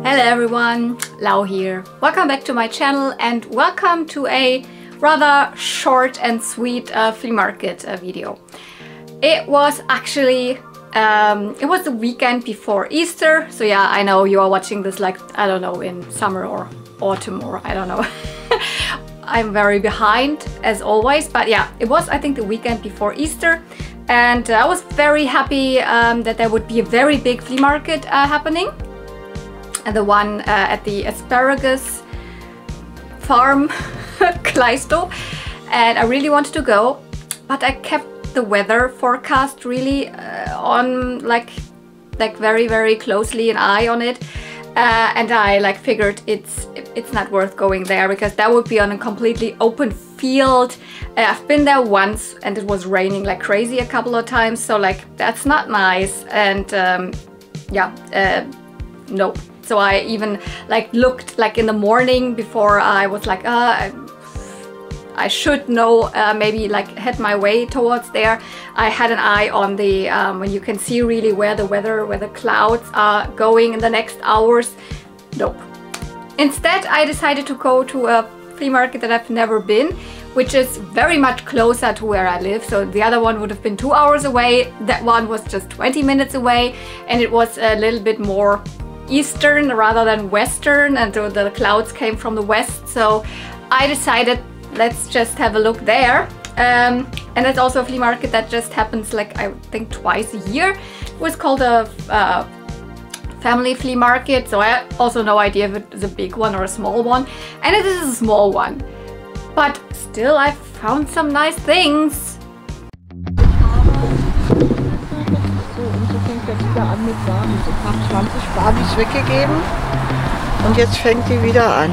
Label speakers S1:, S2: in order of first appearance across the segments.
S1: Hello everyone, Lau here. Welcome back to my channel and welcome to a rather short and sweet flea market video. It was actually, it was the weekend before Easter. So yeah, I know you are watching this like, I don't know, in summer or autumn or I don't know. I'm very behind as always, but yeah, it was I think the weekend before Easter. And I was very happy that there would be a very big flea market happening. And the one at the asparagus farm, Kleisto. And I really wanted to go, but I kept the weather forecast really on like very closely an eye on it. And I like figured it's not worth going there because that would be on a completely open field. I've been there once and it was raining like crazy a couple of times, so like that's not nice. And no. So I even like looked like in the morning before I was like I should know, maybe like head my way towards there. I had an eye on the when you can see really where the clouds are going in the next hours. Nope. Instead I decided to go to a flea market that I've never been, which is very much closer to where I live. So the other one would have been 2 hours away. That one was just 20 minutes away, and it was a little bit more eastern rather than western, and so the clouds came from the west. So I decided let's just have a look there. And it's also a flea market that just happens like I think twice a year. It was called a family flea market, so I also no idea if it's a big one or a small one, and it is a small one, but still I found some nice things.
S2: So fängt jetzt wieder an mit Barbies. Ich habe 20 Barbies weggegeben und jetzt fängt die wieder an.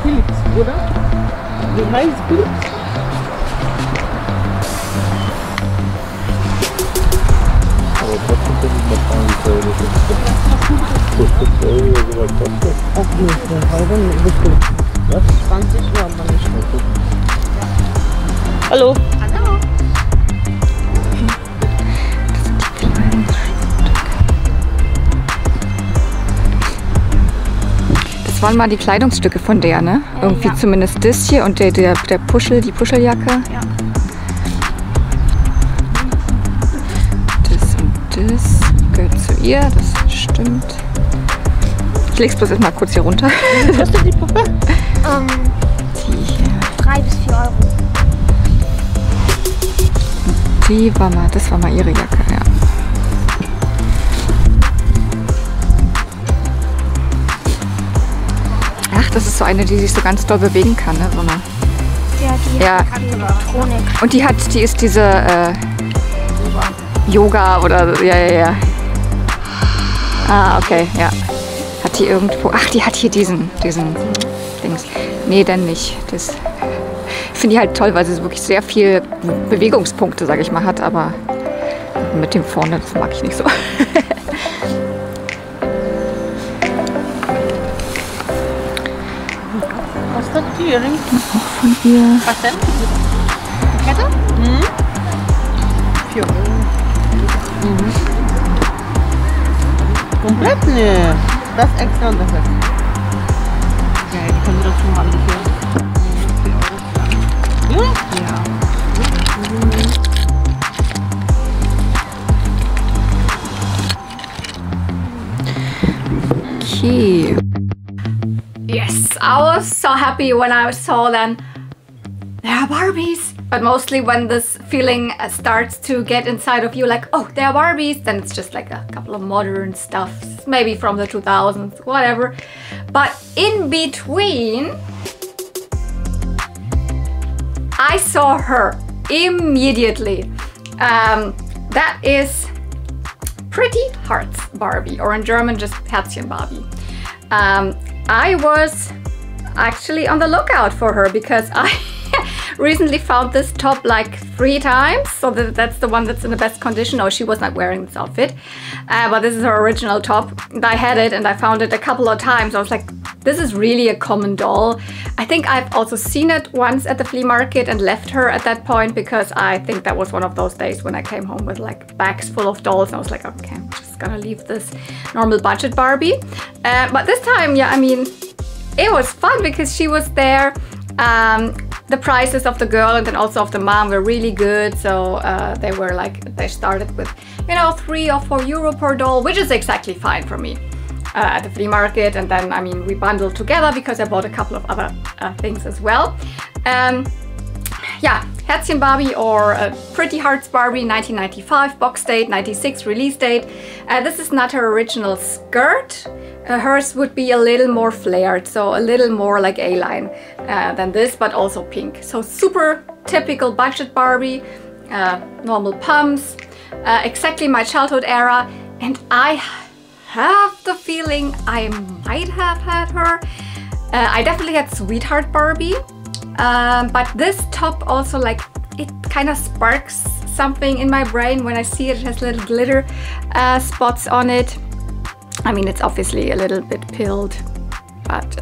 S2: Philips, oder? Wie heißt Philips?
S3: Aber trotzdem bin ich mal fragen, wie teuer das ist. So 5 Euro oder so was kostet.
S2: Ach nee, halber bestimmt.
S3: Was?
S2: 20 Euro aber nicht. Hallo.
S1: Hallo. Das waren mal die Kleidungsstücke von der, ne? Irgendwie ja. Zumindest das hier und der Puschel, die Puscheljacke. Ja. Das und das gehört zu ihr, das stimmt. Ich leg's bloß erstmal kurz hier runter.
S2: Was kostet die Puppe?
S1: Die hier.
S4: 3 bis 4 Euro.
S1: Die war mal, das war mal ihre Jacke, ja. Ach, das ist so eine, die sich so ganz doll bewegen kann, ne? So eine.
S4: Ja, die hat Elektronik.
S1: Und die ist diese Yoga oder ja. Ah, okay, ja. Hat die irgendwo. Ach, die hat hier diesen Dings. Nee, dann nicht. Das. Ich finde die halt toll, weil sie wirklich sehr viel Bewegungspunkte, sage ich mal, hat, aber mit dem vorne, das mag ich nicht so.
S2: Was ist das hier?
S1: Auch von ihr.
S2: Was denn? Die Kette? Mhm. 4 Euro. Mhm. Komplett? Ne. Das extra und das extra. Ja, die können wir doch schon mal hier. Ja.
S1: Okay. Yes, I was so happy when I saw them. There are Barbies. But mostly when this feeling starts to get inside of you, like, oh, there are Barbies, then it's just like a couple of modern stuff, maybe from the 2000s, whatever. But in between, I saw her immediately. That is Pretty Hearts Barbie, or in German just Herzchen Barbie. I was actually on the lookout for her because I recently found this top like 3 times, so that's the one that's in the best condition. Oh, she was not wearing this outfit, but this is her original top. And I had it and I found it a couple of times. I was like, this is really a common doll. I think I've also seen it once at the flea market and left her at that point, because I think that was one of those days when I came home with like bags full of dolls and I was like, okay, I'm just gonna leave this normal budget Barbie. But this time, yeah, I mean, it was fun because she was there. The prices of the girl and then also of the mom were really good. So they started with, you know, 3 or 4 euro per doll, which is exactly fine for me. At the flea market, and then I mean we bundled together because I bought a couple of other things as well. Yeah, Herzchen Barbie or Pretty Hearts Barbie, 1995 box date, 96 release date. This is not her original skirt. Hers would be a little more flared, so a little more like A-line than this, but also pink. So super typical budget Barbie, normal pumps, exactly my childhood era, and I have the feeling I might have had her. I definitely had Sweetheart Barbie, but this top also, like, it kind of sparks something in my brain when I see it. It has little glitter spots on it. I mean, it's obviously a little bit pilled, but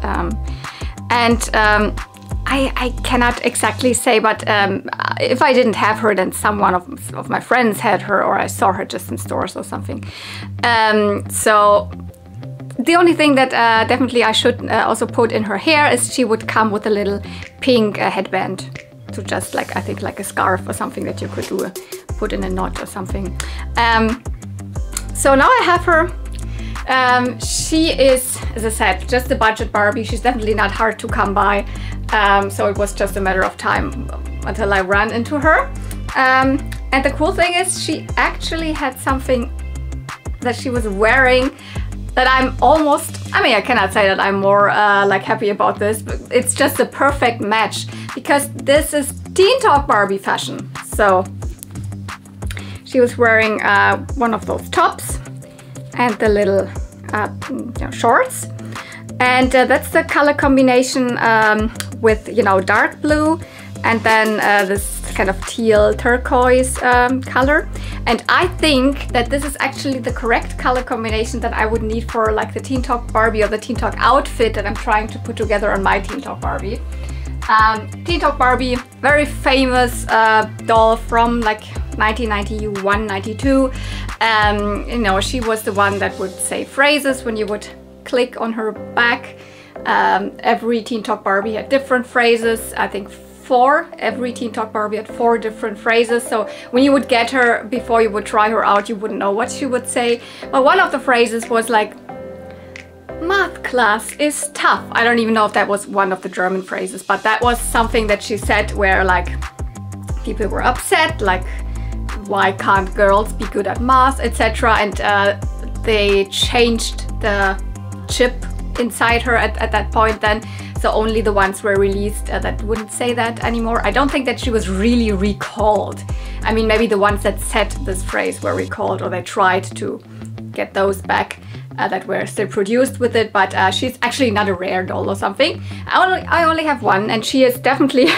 S1: I cannot exactly say, but if I didn't have her, then someone of my friends had her, or I saw her just in stores or something. So the only thing that definitely I should also put in her hair is she would come with a little pink headband. So just like, I think like a scarf or something that you could do, put in a knot or something. So now I have her. She is, as I said, just a budget Barbie. She's definitely not hard to come by. So it was just a matter of time until I ran into her. And the cool thing is she actually had something that she was wearing that I'm almost, I mean, I cannot say that I'm more like happy about this, but it's just a perfect match because this is Teen Talk Barbie fashion. So she was wearing one of those tops and the little shorts, and that's the color combination with, you know, dark blue and then this kind of teal turquoise color. And I think that this is actually the correct color combination that I would need for like the Teen Talk Barbie or the Teen Talk outfit that I'm trying to put together on my Teen Talk Barbie. Teen Talk Barbie, very famous doll from like 1991, 92. You know, she was the one that would say phrases when you would click on her back. Every Teen Talk Barbie had different phrases. I think 4. Every Teen Talk Barbie had 4 different phrases. So when you would get her, before you would try her out, you wouldn't know what she would say. But one of the phrases was like, math class is tough. I don't even know if that was one of the German phrases, but that was something that she said where like people were upset, like why can't girls be good at math, etc. And they changed the chip inside her at that point then. So only the ones were released that wouldn't say that anymore. I don't think that she was really recalled. I mean, maybe the ones that said this phrase were recalled, or they tried to get those back that were still produced with it, but she's actually not a rare doll or something. I only have one, and she is definitely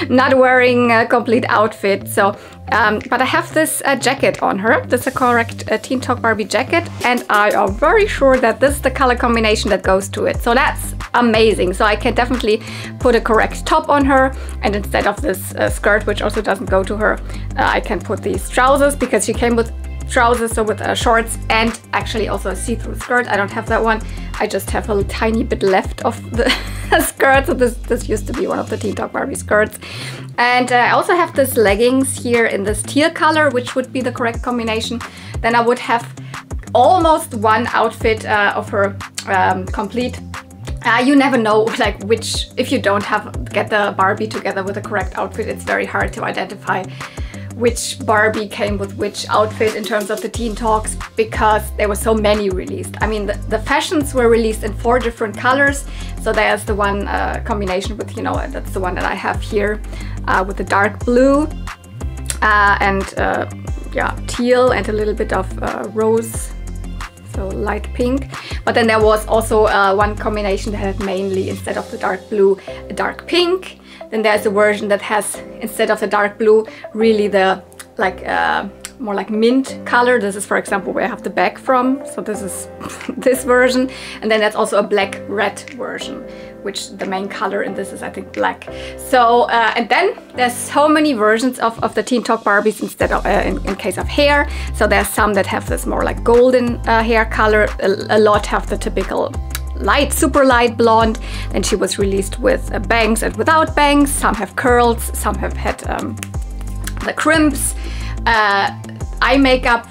S1: not wearing a complete outfit. So, but I have this jacket on her. This is a correct Teen Talk Barbie jacket, and I am very sure that this is the color combination that goes to it. So that's amazing. So I can definitely put a correct top on her, and instead of this skirt, which also doesn't go to her, I can put these trousers, because she came with trousers, so with shorts, and actually also a see-through skirt. I don't have that one. I just have a little tiny bit left of the skirt. So this used to be one of the Teen Talk Barbie skirts. And I also have this leggings here in this teal color, which would be the correct combination. Then I would have almost one outfit of her complete. You never know, like, which, if you don't get the Barbie together with the correct outfit, it's very hard to identify which Barbie came with which outfit in terms of the Teen Talks, because there were so many released. I mean, the fashions were released in 4 different colors. So there's the one combination with, you know, that's the one that I have here with the dark blue and yeah, teal and a little bit of rose, so light pink. But then there was also one combination that had mainly, instead of the dark blue, a dark pink. Then there's a version that has, instead of the dark blue, really the like more like mint color. This is, for example, where I have the bag from. So this is this version. And then that's also a black red version, which the main color in this is, I think, black. So, and then there's so many versions of the Teen Talk Barbies instead of, in case of hair. So there's some that have this more like golden hair color. A lot have the typical light, super light blonde. And she was released with bangs and without bangs. Some have curls, some have had the crimps, eye makeup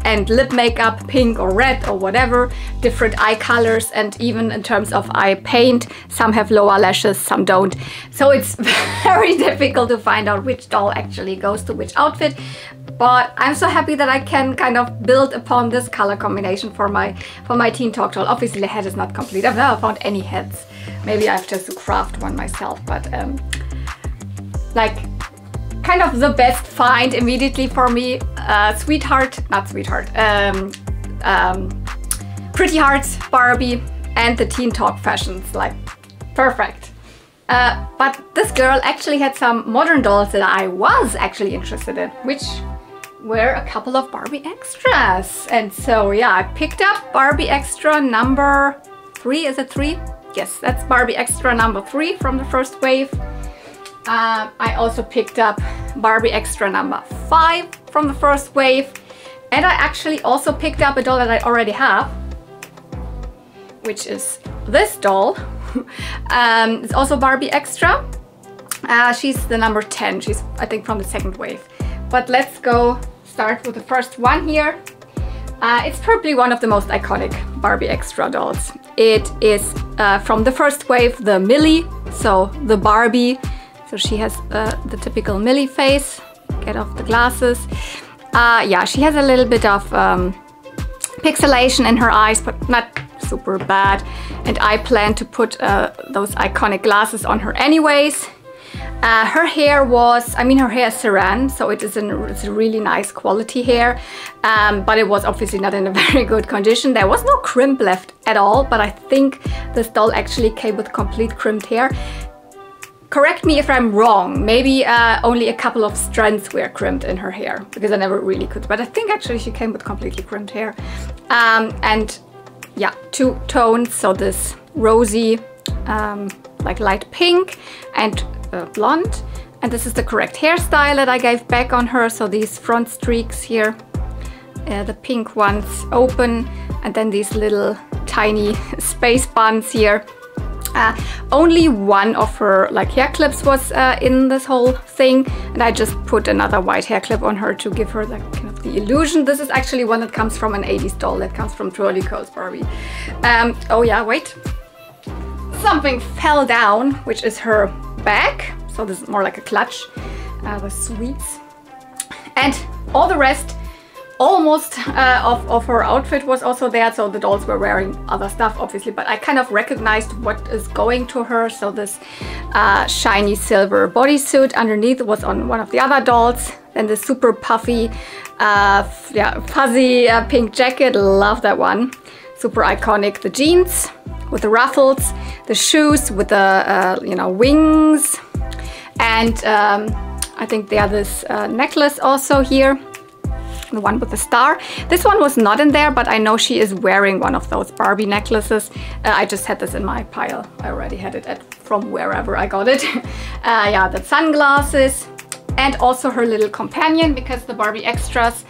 S1: and lip makeup, pink or red or whatever, different eye colors, and even in terms of eye paint, some have lower lashes, some don't. So it's very difficult to find out which doll actually goes to which outfit. But I'm so happy that I can kind of build upon this color combination for my Teen Talk doll. Obviously the head is not complete. I've never found any heads. Maybe I have just to craft one myself, but like kind of the best find immediately for me. Pretty Hearts Barbie and the Teen Talk fashions, like perfect. But this girl actually had some modern dolls that I was actually interested in, which were a couple of Barbie Extras. And so yeah, I picked up Barbie Extra number 3. Is it 3? Yes, that's Barbie Extra number 3 from the first wave. I also picked up Barbie Extra number 5 from the first wave. And I actually also picked up a doll that I already have, which is this doll. It's also Barbie Extra. She's the number 10. She's, I think, from the second wave. But let's go start with the first one here. It's probably one of the most iconic Barbie Extra dolls. It is from the first wave, the Millie, so the Barbie. So she has the typical Millie face. Get off the glasses. Yeah, she has a little bit of pixelation in her eyes, but not super bad. And I plan to put those iconic glasses on her anyways. Her hair was, I mean, her hair is Saran, so it's a really nice quality hair. But it was obviously not in a very good condition. There was no crimp left at all, but I think this doll actually came with complete crimped hair. Correct me if I'm wrong, maybe only a couple of strands were crimped in her hair, because I never really could, but I think actually she came with completely crimped hair. And yeah, 2 tones, so this rosy, like light pink and blonde. And this is the correct hairstyle that I gave back on her, so these front streaks here, the pink ones open, and then these little tiny space buns here. Only one of her like hair clips was in this whole thing, and I just put another white hair clip on her to give her the kind of the illusion. This is actually one that comes from an 80s doll, that comes from chronological Barbie. Oh yeah, wait. Something fell down, which is her bag. So this is more like a clutch with sweets. And all the rest, almost of her outfit was also there. So the dolls were wearing other stuff, obviously, but I kind of recognized what is going to her. So this shiny silver bodysuit underneath was on one of the other dolls. Then the super puffy, yeah, fuzzy pink jacket. Love that one. Super iconic. The jeans with the ruffles, the shoes with the you know, wings, and I think they have this necklace also here. The one with the star. This one was not in there, but I know she is wearing one of those Barbie necklaces. I just had this in my pile. I already had it from wherever I got it. Yeah, the sunglasses, and also her little companion, because the Barbie Extras,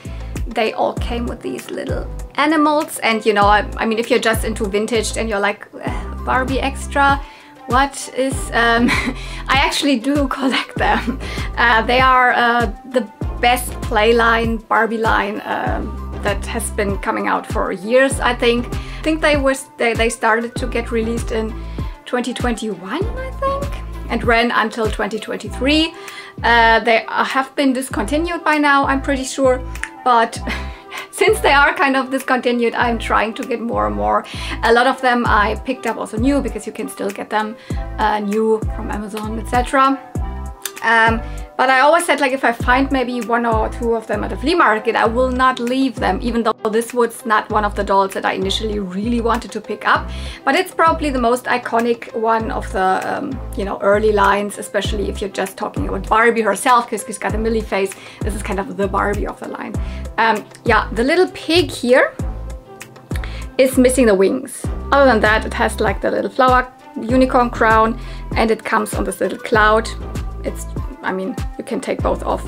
S1: they all came with these little animals. And you know, I mean, if you're just into vintage and you're like, Barbie Extra, what is... I actually do collect them. They are the best play line, Barbie line that has been coming out for years, I think. I think they started to get released in 2021, I think, and ran until 2023. They have been discontinued by now, I'm pretty sure, but since they are kind of discontinued, I'm trying to get more and more. A lot of them I picked up also new, because you can still get them new from Amazon, etc. But I always said, like, if I find maybe 1 or 2 of them at a flea market, I will not leave them, even though this was not one of the dolls that I initially really wanted to pick up. But it's probably the most iconic one of the, you know, early lines, especially if you're just talking about Barbie herself, because she's got a Millie face. This is kind of the Barbie of the line. Yeah, the little pig here is missing the wings. Other than that, it has like the little flower unicorn crown, and it comes on this little cloud. It's, I mean, you can take both off.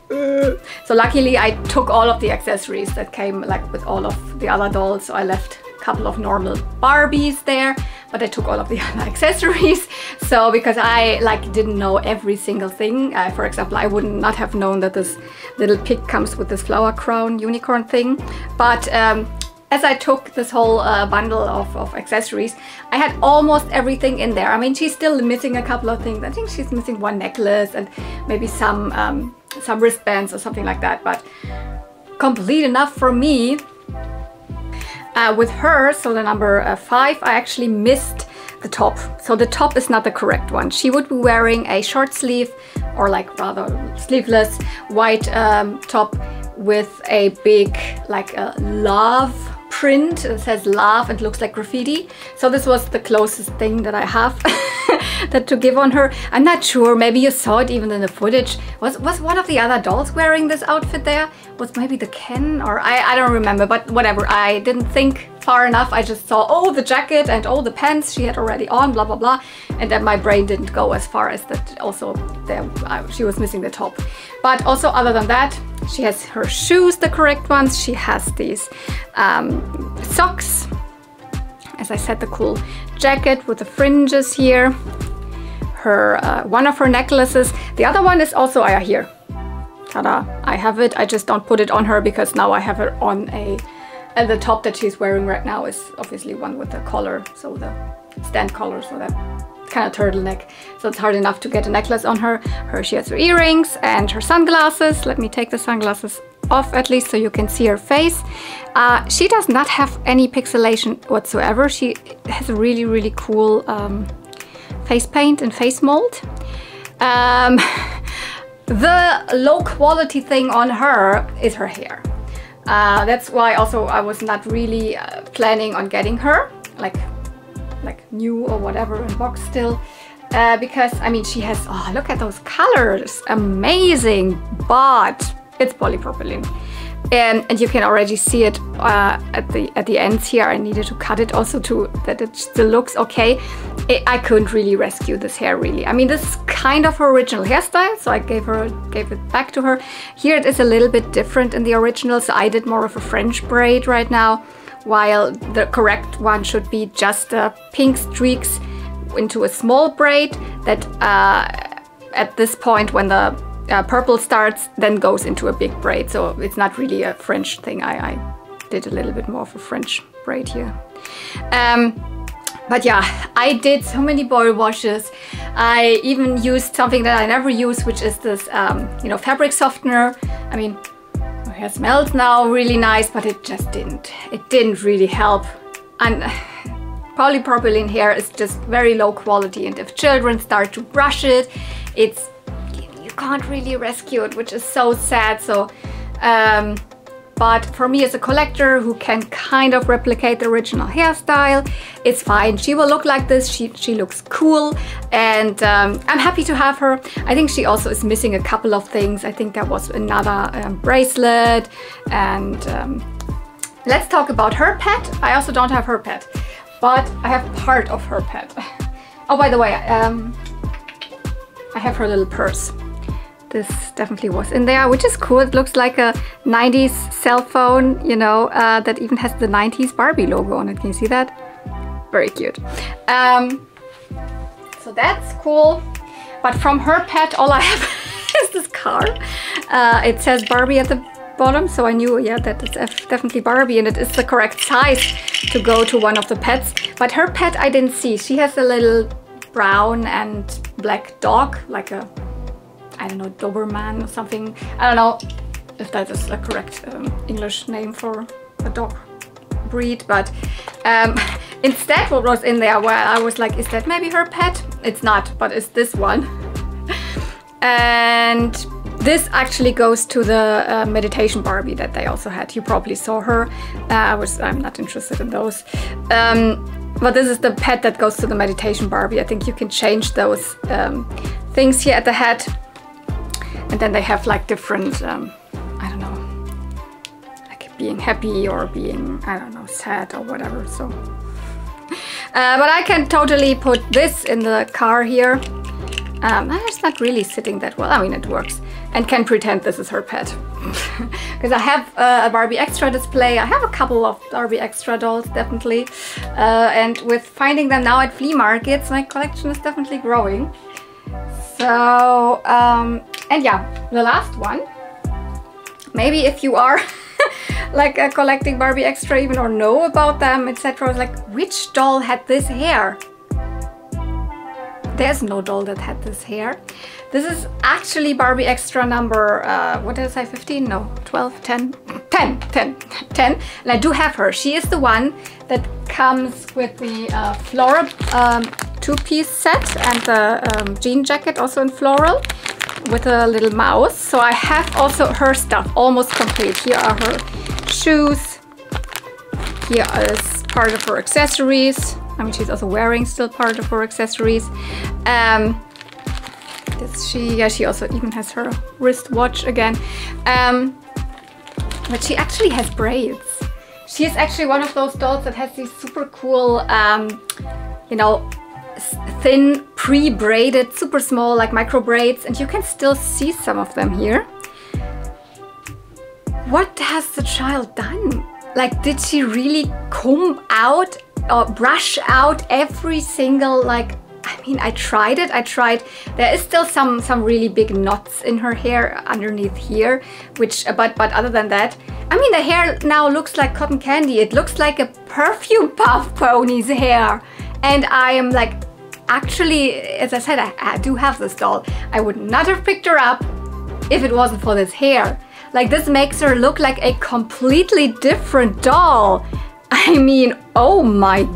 S1: So luckily I took all of the accessories that came like with all of the other dolls. So I left a couple of normal Barbies there, but I took all of the other accessories. So because I like didn't know every single thing. For example, I would not have known that this little pig comes with this flower crown unicorn thing. But as I took this whole bundle of accessories, I had almost everything in there. I mean, she's still missing a couple of things. I think she's missing 1 necklace and maybe some wristbands or something like that, but complete enough for me. With her, so the number 5, I actually missed the top. So the top is not the correct one. She would be wearing a short sleeve, or like rather sleeveless white top with a big like a love print. It says love and looks like graffiti. So this was the closest thing that I have that to give on her. I'm not sure, maybe you saw it even in the footage. Was one of the other dolls wearing this outfit there? Was maybe the Ken, or I don't remember, but whatever. I didn't think far enough. I just saw, oh, the jacket and all the pants she had already on, blah blah blah, and then my brain didn't go as far as that. Also there she was missing the top. But also other than that, she has her shoes, the correct ones. She has these socks, as I said, the cool jacket with the fringes here, her one of her necklaces. The other one is also here. Ta-da! I have it. I just don't put it on her because now I have it on and the top that she's wearing right now is obviously one with the collar, so the stand collar, so that kind of turtleneck. So it's hard enough to get a necklace on her. She has her earrings and her sunglasses. Let me take the sunglasses off at least so you can see her face. She does not have any pixelation whatsoever. She has a really, really cool face paint and face mold. The low quality thing on her is her hair. That's why also I was not really planning on getting her like new or whatever in box still, because I mean she has, oh, look at those colors, amazing, but it's polypropylene. And you can already see it at the ends here. I needed to cut it also to that it still looks okay. I couldn't really rescue this hair really. I mean, this is kind of her original hairstyle, so I gave it back to her. Here it is a little bit different in the original, so I did more of a French braid right now, while the correct one should be just pink streaks into a small braid that at this point when the purple starts, then goes into a big braid. So it's not really a French thing. I did a little bit more of a French braid here. But yeah, I did so many boil washes. I even used something that I never use, which is this, you know, fabric softener. I mean, her hair smells now really nice, but it just didn't really help. And polypropylene hair is just very low quality, and if children start to brush it, you can't really rescue it, which is so sad. So but for me as a collector who can kind of replicate the original hairstyle, it's fine. She will look like this. She looks cool, and I'm happy to have her. I think she also is missing a couple of things. I think there was another bracelet, and let's talk about her pet. I also don't have her pet, but I have part of her pet. Oh, by the way, I have her little purse. This definitely was in there, which is cool. It looks like a 90s cell phone, you know, that even has the 90s Barbie logo on it. Can you see that? Very cute. So that's cool. But from her pet, all I have is this car. It says Barbie at the bottom, so I knew, yeah, that it's definitely Barbie, and it is the correct size to go to one of the pets. But her pet I didn't see. She has a little brown and black dog, like a, I don't know, Doberman or something. I don't know if that is a correct English name for a dog breed, but instead what was in there, well, I was like, is that maybe her pet? It's not, but it's this one. And this actually goes to the meditation Barbie that they also had. You probably saw her. I'm not interested in those. But this is the pet that goes to the meditation Barbie. I think you can change those things here at the head. And then they have like different, I don't know, like being happy or being, I don't know, sad or whatever. So, but I can totally put this in the car here. It's not really sitting that well. I mean, it works. And can pretend this is her pet. Because I have a Barbie Extra display. I have a couple of Barbie Extra dolls, definitely. And with finding them now at flea markets, my collection is definitely growing. So, and yeah, the last one. Maybe if you are like collecting Barbie Extra even or know about them, etc. Like, which doll had this hair? There's no doll that had this hair. This is actually Barbie Extra number, what did I say, 15? No, 12, 10? 10. And I do have her. She is the one that comes with the floral two-piece set and the jean jacket also in floral with a little mouse. So I have also her stuff almost complete. Here are her shoes. Here is part of her accessories. I mean, she's also wearing still part of her accessories. She also even has her wristwatch again. But she actually has braids. She is actually one of those dolls that has these super cool, you know, thin pre-braided, super small, like micro braids, and you can still see some of them here. What has the child done? Like, did she really comb out or brush out every single, like, I mean, I tried it. There is still some really big knots in her hair underneath here, which, but other than that, I mean, the hair now looks like cotton candy. It looks like a perfume puff pony's hair. And I am like, actually, as I said, I do have this doll. I would not have picked her up if it wasn't for this hair. Like, this makes her look like a completely different doll. I mean, oh my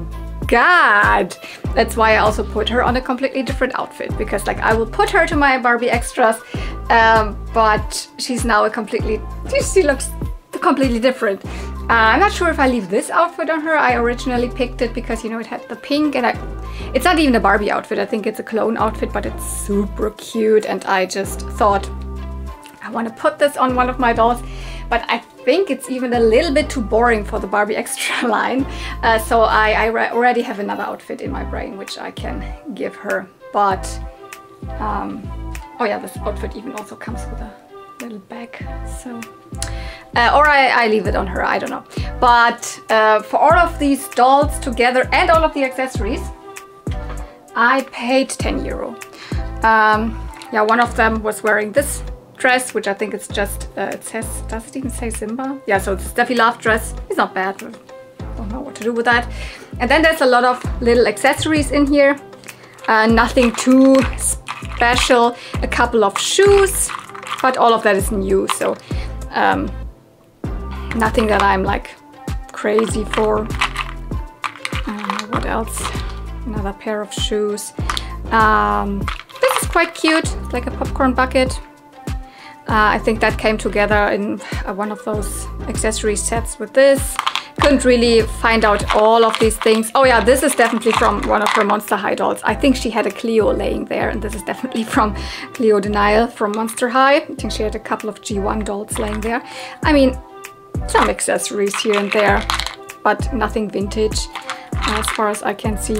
S1: God. That's why I also put her on a completely different outfit, because like I will put her to my Barbie Extras, but she's now she looks completely different. I'm not sure if I leave this outfit on her. I originally picked it because, you know, it had the pink, and it's not even a Barbie outfit. I think it's a clone outfit, but it's super cute, and I just thought I want to put this on one of my dolls. But I think it's even a little bit too boring for the Barbie Extra line. So I already have another outfit in my brain, which I can give her. But, oh yeah, this outfit even also comes with a little bag. So, or I leave it on her, I don't know. But for all of these dolls together and all of the accessories, I paid 10 euro. Yeah, one of them was wearing this dress, which I think it's just, it says, does it even say Simba? Yeah, so it's a Steffi Love dress. It's not bad, but don't know what to do with that. And then there's a lot of little accessories in here. Nothing too special. A couple of shoes, but all of that is new, so nothing that I'm like crazy for. What else? Another pair of shoes. This is quite cute. It's like a popcorn bucket. I think that came together in one of those accessory sets with this. Couldn't really find out all of these things. Oh yeah, this is definitely from one of her Monster High dolls. I think she had a Cleo laying there, and this is definitely from Cleo Denial from Monster High. I think she had a couple of G1 dolls laying there. I mean, some accessories here and there, but nothing vintage as far as I can see.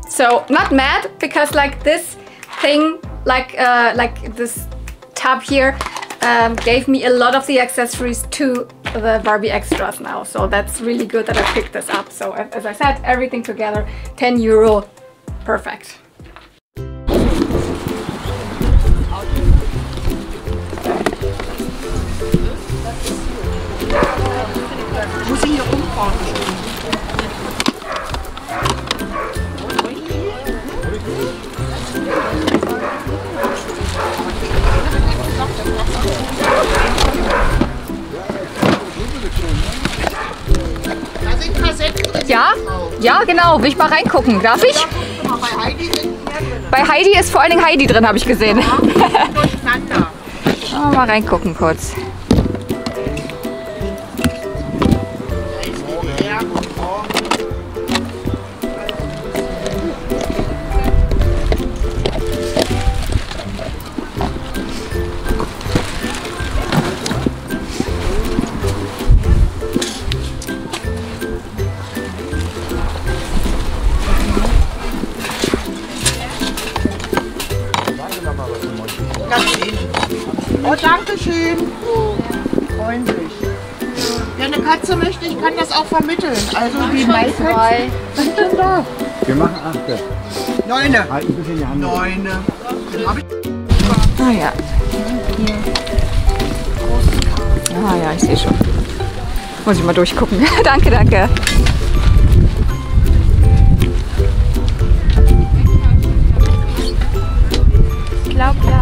S1: So not mad, because like this thing, like this tab here gave me a lot of the accessories to the Barbie Extras now. So that's really good that I picked this up. So as I said, everything together, 10 euro, perfect. Ja, genau. Will ich mal reingucken? Darf ich? Bei Bei Heidi ist vor allen Dingen Heidi drin, habe ich gesehen.
S2: Durcheinander.
S1: Mal reingucken kurz.
S2: Oh, danke schön. Freundlich. Ja, eine Katze möchte, ich kann das auch vermitteln. Also die Maikätzchen sind schon da.
S3: Wir machen 8.
S2: 9.
S3: Halt ein bisschen die Hand.
S2: 9.
S1: Ah ja. Ah ja, ich sehe schon. Muss ich mal durchgucken. Danke, danke.
S4: Ich glaube ja.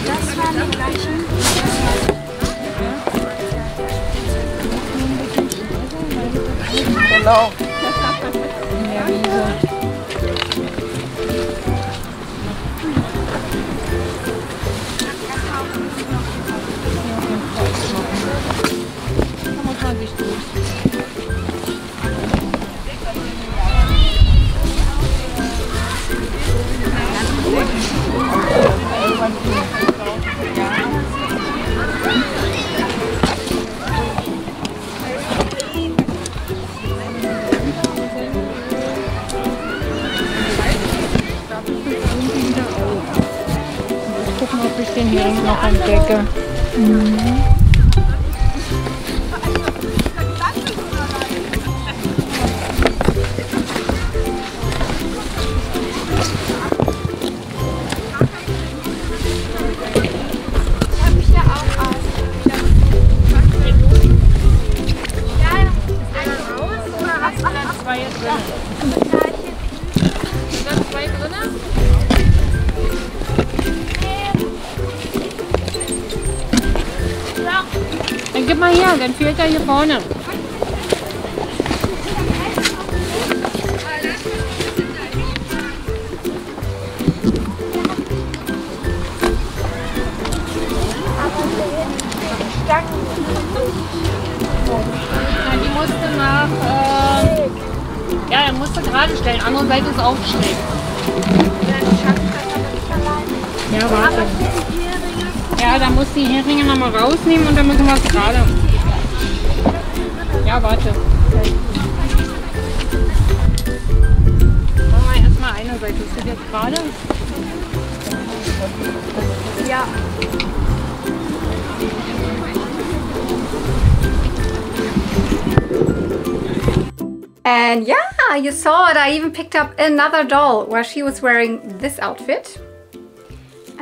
S4: Das waren die gleichen.
S2: Genau.
S5: Gucken, ob ich den Hering noch entdecke. Dann gib mal her, dann fehlt er hier vorne. Ja, die musste nach, ja, dann musst du gerade stellen, andere Seite ist auch schräg. Ja, warte. Ja, dann muss die Heringe noch mal rausnehmen und dann müssen wir es gerade. Ja, warte. Machen wir erstmal eine Seite. Ist das jetzt gerade?
S1: Ja. And yeah, you saw it. I even picked up another doll where she was wearing this outfit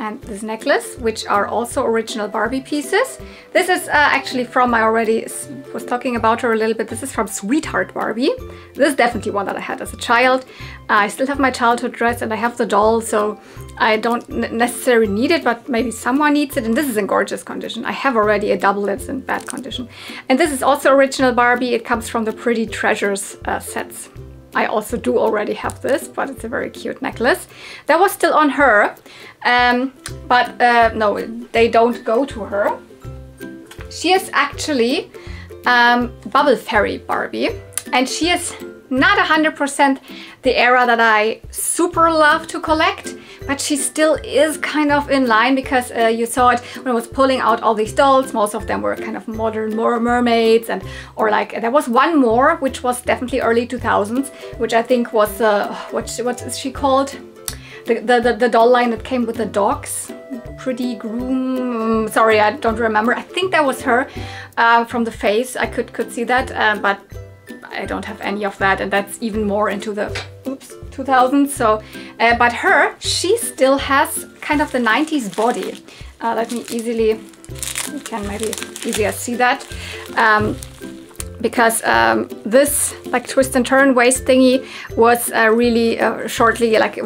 S1: and this necklace, which are also original Barbie pieces. This is actually from, I already was talking about her a little bit, this is from Sweetheart Barbie. This is definitely one that I had as a child. I still have my childhood dress and I have the doll, so I don't necessarily need it, but maybe someone needs it. And this is in gorgeous condition. I have already a double that's in bad condition. And this is also original Barbie. It comes from the Pretty Treasures sets. I also do already have this, but it's a very cute necklace. That was still on her, but no, they don't go to her. She is actually Bubble Fairy Barbie, and she is not 100% the era that I super love to collect, but she still is kind of in line, because you saw it when I was pulling out all these dolls. Most of them were kind of modern mermaids, and or like there was one more which was definitely early 2000s, which I think was what is she called? The doll line that came with the dogs. Pretty Groom, sorry, I don't remember. I think that was her from the face. I could see that, but I don't have any of that, and that's even more into the 2000s. So, but she still has kind of the 90s body. Let me you can maybe easier see that. Because this like twist and turn waist thingy was really shortly like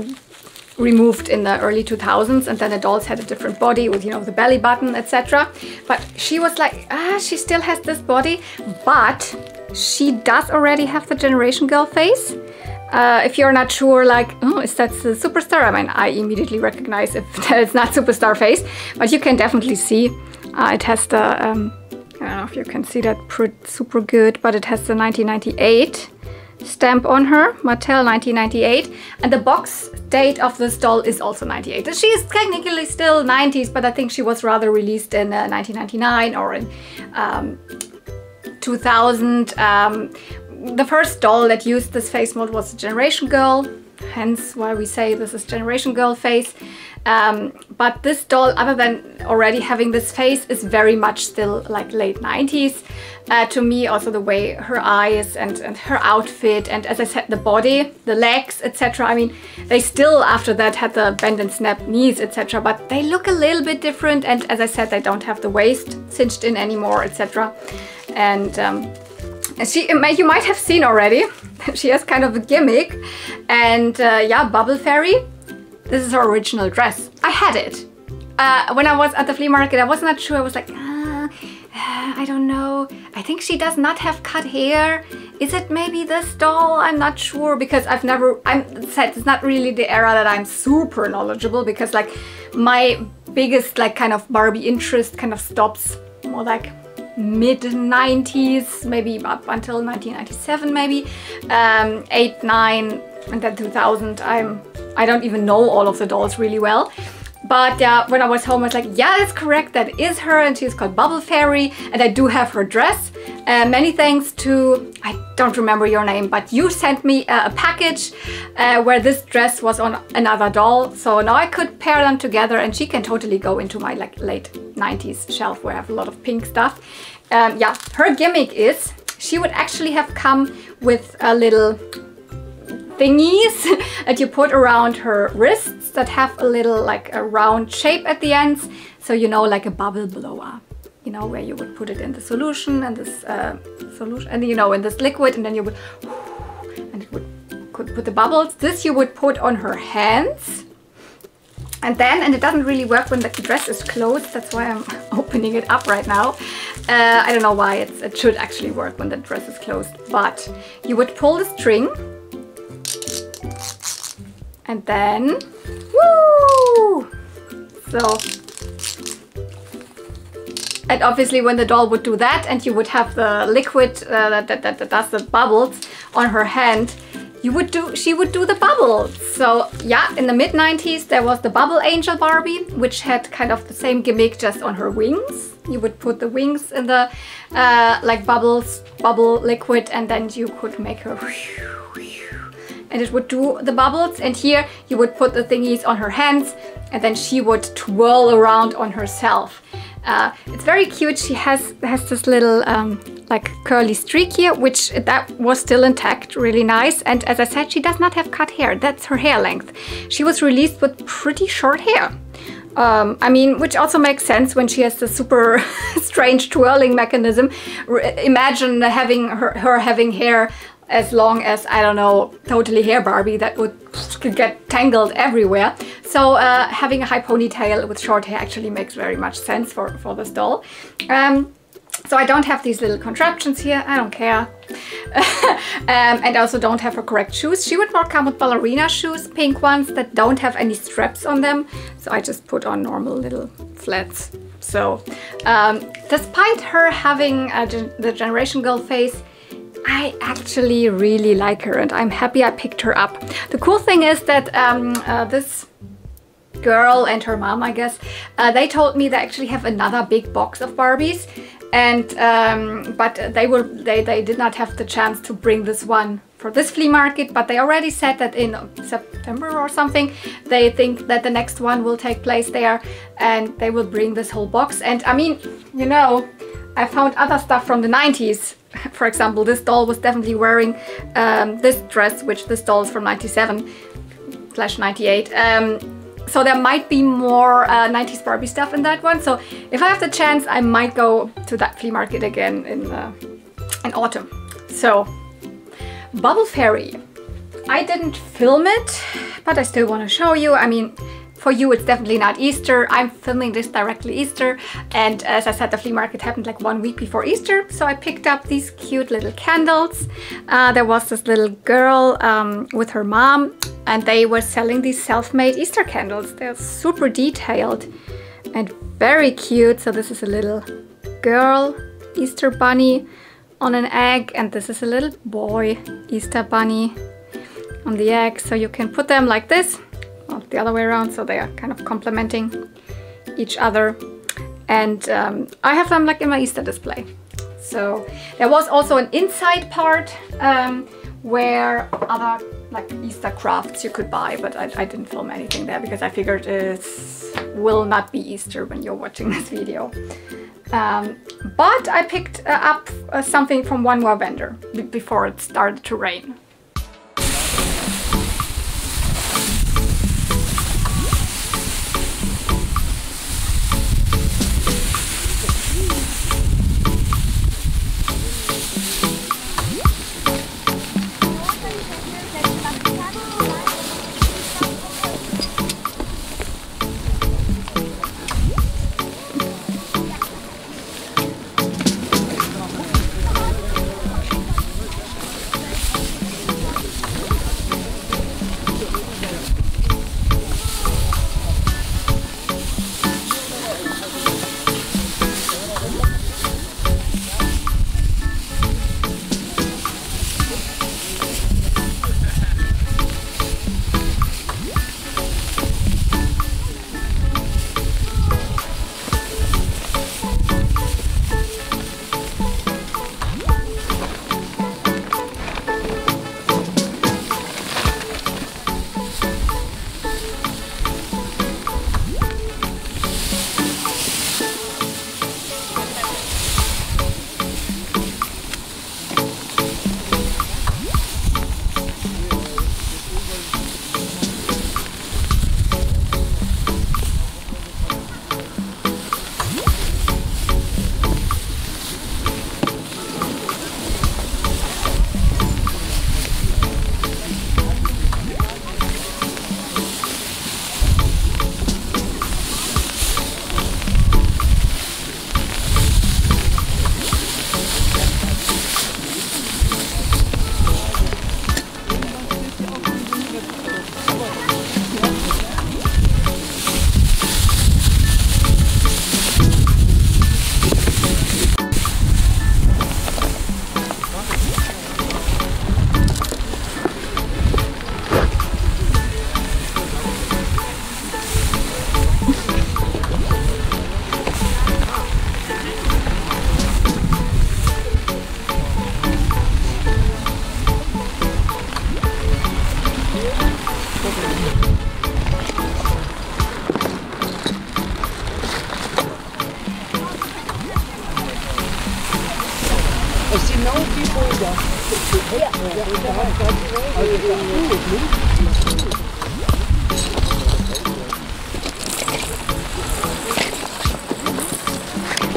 S1: removed in the early 2000s, and then the dolls had a different body with, you know, the belly button, etc. But she was like, she still has this body, but she does already have the generation girl face. If you're not sure, like, oh, is that the superstar? I mean, I immediately recognize if that is not superstar face, but you can definitely see it has the, I don't know if you can see that super good, but it has the 1998 stamp on her, Mattel 1998, and the box date of this doll is also 98. She is technically still 90s, but I think she was rather released in 1999 or in 2000. The first doll that used this face mold was Generation Girl, hence why we say this is Generation Girl face. But this doll, other than already having this face, is very much still like late 90s to me. Also the way her eyes and her outfit, and as I said, the body, the legs, etc. I mean, they still after that had the bend and snap knees, etc. But they look a little bit different, and as I said, they don't have the waist cinched in anymore, etc. And you might have seen already, she has kind of a gimmick, and yeah, Bubble Fairy. This is her original dress. I had it. When I was at the flea market, I was not sure. I was like, I don't know. I think she does not have cut hair. Is it maybe this doll? I'm not sure, because it's not really the era that I'm super knowledgeable, because like my biggest like kind of Barbie interest kind of stops more like mid-90s, maybe up until 1997 maybe, 8, 9, and then 2000. I don't even know all of the dolls really well. But yeah, when I was home I was like, yeah, that's correct, that is her, and she's called Bubble Fairy, and I do have her dress. Many thanks to, I don't remember your name, but you sent me a package where this dress was on another doll, so now I could pair them together, and she can totally go into my like late 90s shelf where I have a lot of pink stuff. Yeah, her gimmick is she would actually have come with a little thingies that you put around her wrists that have a little like a round shape at the ends, so you know, like a bubble blower, you know, where you would put it in the solution and this solution, and you know, in this liquid, and then you would and it could put the bubbles. This you would put on her hands, and it doesn't really work when the dress is closed. That's why I'm opening it up right now. I don't know why it should actually work when the dress is closed, but you would pull the string. And then, woo! So, and obviously when the doll would do that, and you would have the liquid that does the bubbles on her hand, she would do the bubbles. So yeah, in the mid-90s there was the Bubble Angel Barbie, which had kind of the same gimmick, just on her wings. You would put the wings in the like bubble liquid, and then you could make her, and it would do the bubbles. And here you would put the thingies on her hands, and then she would twirl around on herself. It's very cute. She has this little like curly streak here, which that was still intact, really nice. And as I said, she does not have cut hair. That's her hair length. She was released with pretty short hair. I mean, which also makes sense when she has the super strange twirling mechanism. Imagine having her having hair as long as, I don't know, Totally Hair Barbie, that would get tangled everywhere. So having a high ponytail with short hair actually makes very much sense for this doll. So I don't have these little contraptions here, I don't care. And I also don't have her correct shoes. She would more come with ballerina shoes, pink ones that don't have any straps on them. So I just put on normal little flats. So despite her having the Generation Girl face, I actually really like her, and I'm happy I picked her up. The cool thing is that this girl and her mom, I guess, they told me they actually have another big box of Barbies, and but they did not have the chance to bring this one for this flea market, but they already said that in September or something they think that the next one will take place there, and they will bring this whole box. And I mean, you know, I found other stuff from the 90s. For example, this doll was definitely wearing this dress, which this doll is from 97/98. So there might be more 90s Barbie stuff in that one. So if I have the chance, I might go to that flea market again in autumn. So, Bubble Fairy. I didn't film it, but I still want to show you. I mean, for you it's definitely not Easter. I'm filming this directly Easter, and as I said, the flea market happened like 1 week before Easter, so I picked up these cute little candles. There was this little girl with her mom, and they were selling these self-made Easter candles. They're super detailed and very cute. So this is a little girl Easter bunny on an egg, and this is a little boy Easter bunny on the egg. So you can put them like this, well, the other way around, so they are kind of complementing each other. And I have them like in my Easter display. So there was also an inside part where other like Easter crafts you could buy, but I didn't film anything there because I figured it will not be Easter when you're watching this video. But I picked up something from one more vendor before it started to rain.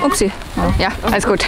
S6: Upsi. Oh, ja, alles gut.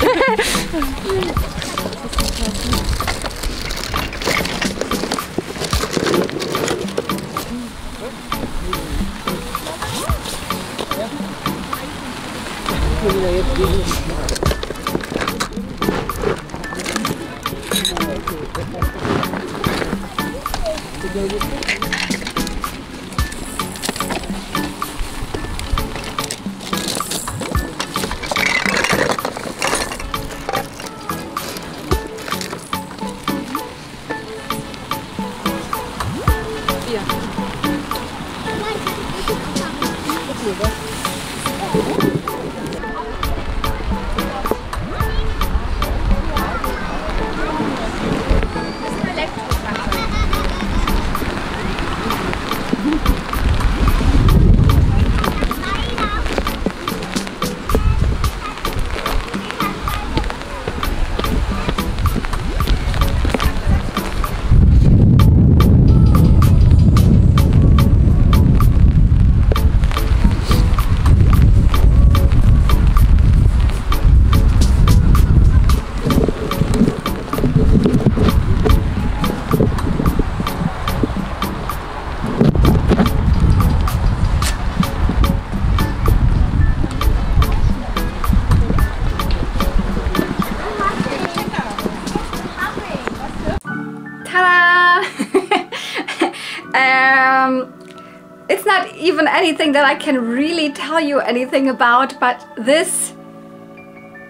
S1: even anything that I can really tell you anything about, but this,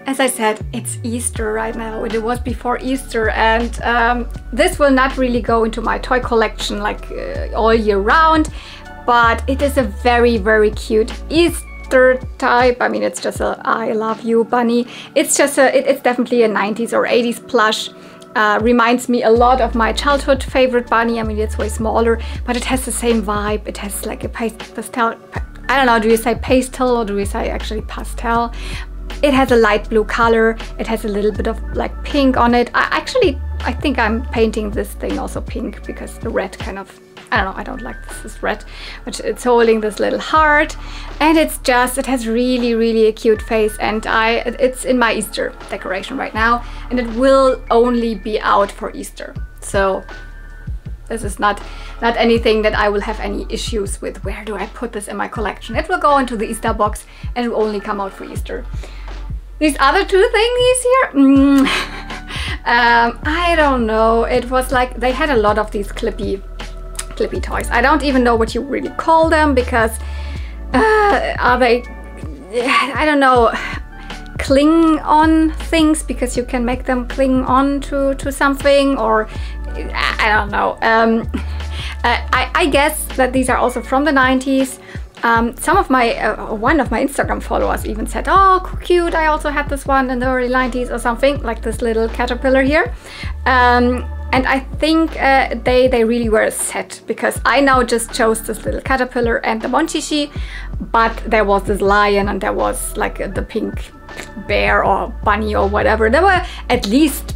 S1: as I said, it's Easter right now. It was before Easter, and this will not really go into my toy collection like all year round, but it is a very, very cute Easter type. I mean, it's just a I love you bunny. It's just it's definitely a 90s or 80s plush. Reminds me a lot of my childhood favorite bunny. I mean, it's way smaller, but it has the same vibe. It has like a pastel, I don't know, do you say pastel or do you say actually pastel? It has a light blue color. It has a little bit of like pink on it. I think I'm painting this thing also pink because the red kind of, I don't know, I don't like this red, but it's holding this little heart, and it has really, really a cute face, and it's in my Easter decoration right now, and it will only be out for Easter. So this is not anything that I will have any issues with. Where do I put this in my collection? It will go into the Easter box and it will only come out for Easter. These other two thingies here, I don't know. It was like they had a lot of these clippy toys. I don't even know what you really call them, because are they, I don't know, cling on things, because you can make them cling on to something, or I don't know. I guess that these are also from the 90s. Some of my one of my Instagram followers even said, oh cute, I also had this one in the early 90s or something, like this little caterpillar here. And I think they really were a set, because I now just chose this little caterpillar and the monchichi, but there was this lion and there was like the pink bear or bunny or whatever. There were at least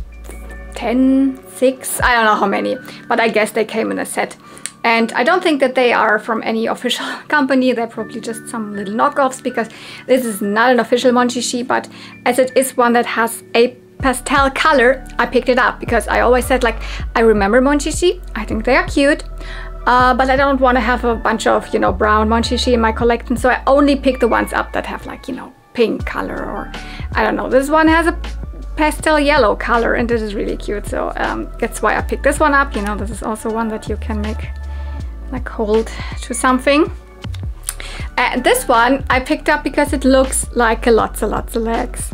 S1: 6, I don't know how many, but I guess they came in a set. And I don't think that they are from any official company. They're probably just some little knockoffs, because this is not an official monchichi, but as it is one that has a pastel color, I picked it up because I always said, like, I remember monchichi, I think they are cute, but I don't want to have a bunch of, you know, brown monchichi in my collection, so I only pick the ones up that have, like, you know, pink color, or I don't know. This one has a pastel yellow color and this is really cute, so that's why I picked this one up. You know, this is also one that you can make like hold to something. And this one I picked up because it looks like lots of legs.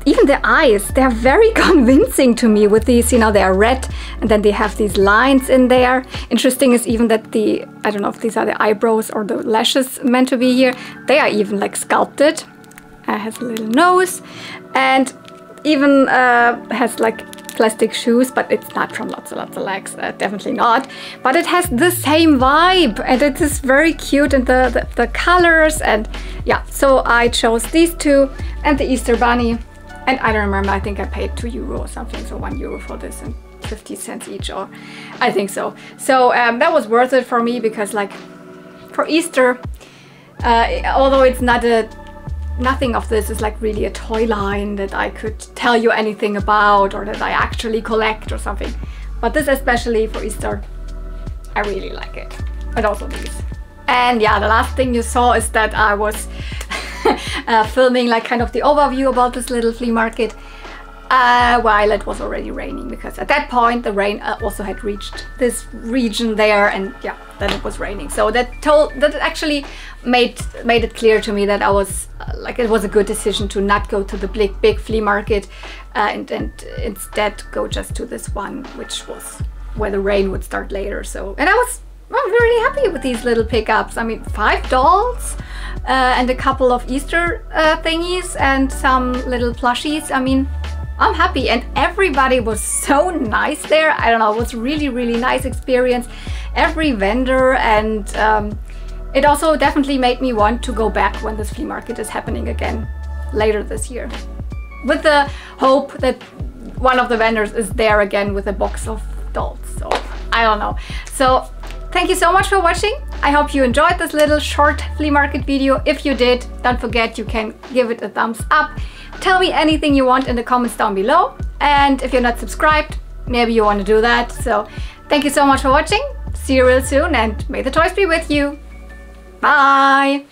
S1: Even the eyes, they're very convincing to me with these, you know, they're red and then they have these lines in there. Interesting is even that the, I don't know if these are the eyebrows or the lashes meant to be here, they are even like sculpted. Has a little nose and even has like plastic shoes, but it's not from lots of legs, definitely not. But it has the same vibe and it is very cute, and the colors, and yeah, so I chose these two and the Easter bunny, and I don't remember, I think I paid €2 or something, so €1 for this and 50 cents each, or I think so. So that was worth it for me, because like for Easter, although it's not nothing of this is like really a toy line that I could tell you anything about or that I actually collect or something. But this, especially for Easter, I really like it. And also these. And yeah, the last thing you saw is that I was filming like kind of the overview about this little flea market while it was already raining, because at that point the rain also had reached this region there, and yeah, then it was raining. So that actually made it clear to me that I was like, it was a good decision to not go to the big flea market and instead go just to this one, which was where the rain would start later. So, and I'm very happy with these little pickups. I mean, 5 dolls and a couple of Easter thingies and some little plushies. I mean, I'm happy, and everybody was so nice there. I don't know, it was really nice experience. Every vendor, and it also definitely made me want to go back when this flea market is happening again later this year, with the hope that one of the vendors is there again with a box of dolls. So I don't know. So thank you so much for watching. I hope you enjoyed this little short flea market video. If you did, don't forget you can give it a thumbs up. Tell me anything you want in the comments down below. And if you're not subscribed, maybe you want to do that. So thank you so much for watching. See you real soon, and may the toys be with you. Bye!